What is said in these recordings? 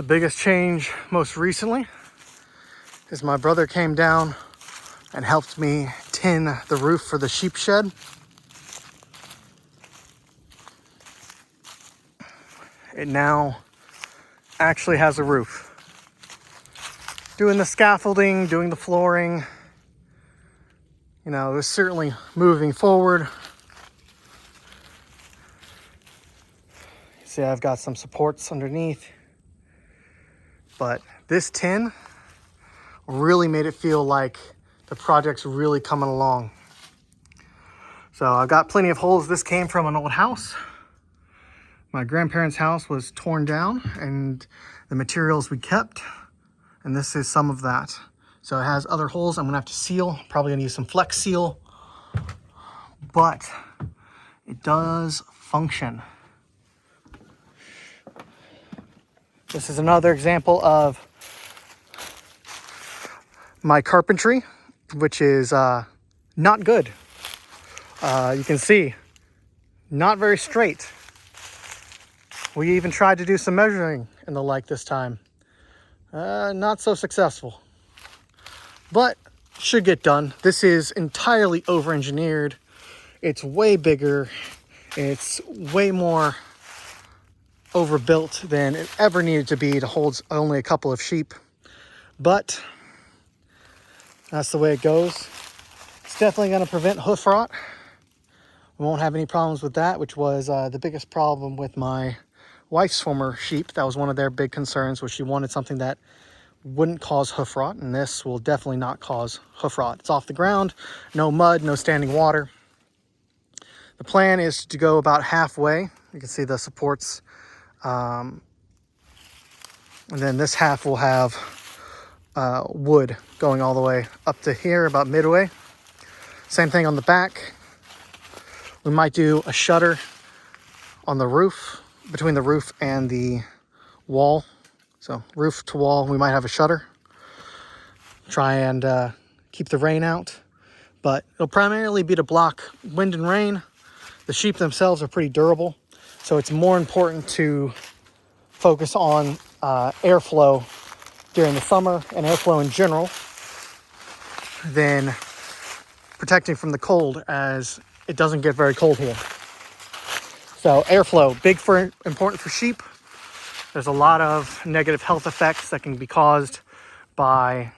The biggest change most recently is my brother came down and helped me tin the roof for the sheep shed. It now actually has a roof. Doing the scaffolding, doing the flooring, you know, it was certainly moving forward. See, I've got some supports underneath, but this tin really made it feel like the project's really coming along. So I've got plenty of holes. This came from an old house. My grandparents' house was torn down and the materials we kept, and this is some of that. So it has other holes I'm gonna have to seal. Probably gonna use some Flex Seal, but it does function. This is another example of my carpentry, which is not good. You can see, not very straight. We even tried to do some measuring and the like this time. Not so successful, but should get done. This is entirely over-engineered. It's way bigger. It's way more overbuilt than it ever needed to be to hold only a couple of sheep. But that's the way it goes. It's definitely going to prevent hoof rot. We won't have any problems with that, which was the biggest problem with my wife's former sheep. That was one of their big concerns, was she wanted something that wouldn't cause hoof rot, and this will definitely not cause hoof rot. It's off the ground, no mud, no standing water. The plan is to go about halfway. You can see the supports. And then this half will have wood going all the way up to here, about midway. Same thing on the back. We might do a shutter on the roof, between the roof and the wall. So roof to wall, we might have a shutter. Try and keep the rain out. But it'll primarily be to block wind and rain. The sheep themselves are pretty durable, so it's more important to focus on airflow during the summer and airflow in general than protecting from the cold, as it doesn't get very cold here. So airflow, important for sheep. There's a lot of negative health effects that can be caused by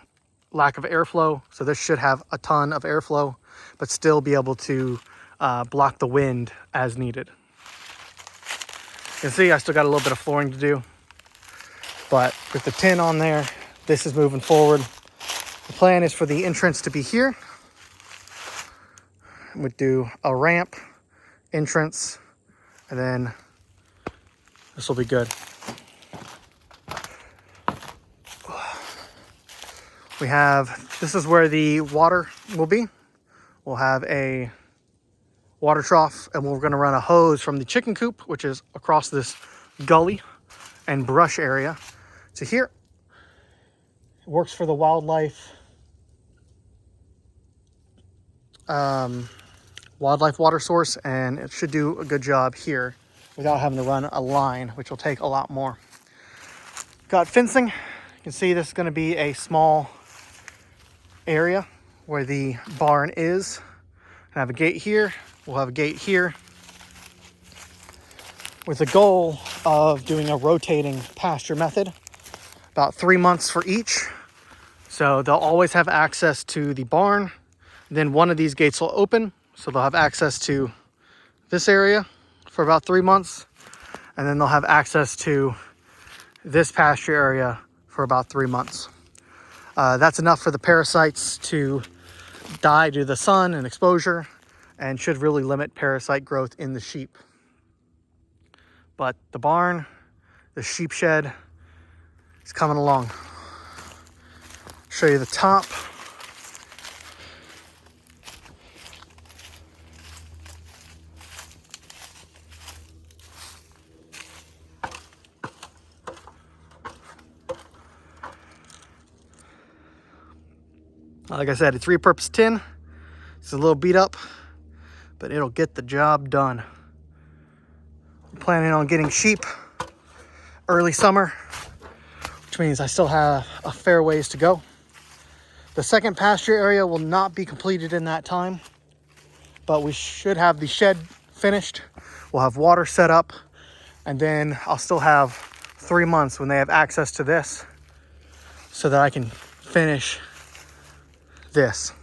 lack of airflow. So this should have a ton of airflow, but still be able to block the wind as needed. You can see I still got a little bit of flooring to do, but with the tin on there, this is moving forward. The plan is for the entrance to be here. We'd do a ramp, entrance, and then this will be good. This is where the water will be. We'll have a water trough, and we're gonna run a hose from the chicken coop, which is across this gully and brush area, to here. It works for the wildlife water source, and it should do a good job here without having to run a line, which will take a lot more. Got fencing. You can see this is going to be a small area where the barn is. I have a gate here. We'll have a gate here, with the goal of doing a rotating pasture method, about 3 months for each. So they'll always have access to the barn. Then one of these gates will open, so they'll have access to this area for about 3 months. And then they'll have access to this pasture area for about 3 months. That's enough for the parasites to die due to the sun and exposure, and should really limit parasite growth in the sheep. But the barn, the sheep shed, is coming along. Show you the top. Like I said, it's repurposed tin. It's a little beat up, but it'll get the job done. I'm planning on getting sheep early summer. which means I still have a fair ways to go. The second pasture area will not be completed in that time, but we should have the shed finished. We'll have water set up, and then I'll still have 3 months when they have access to this so that I can finish this.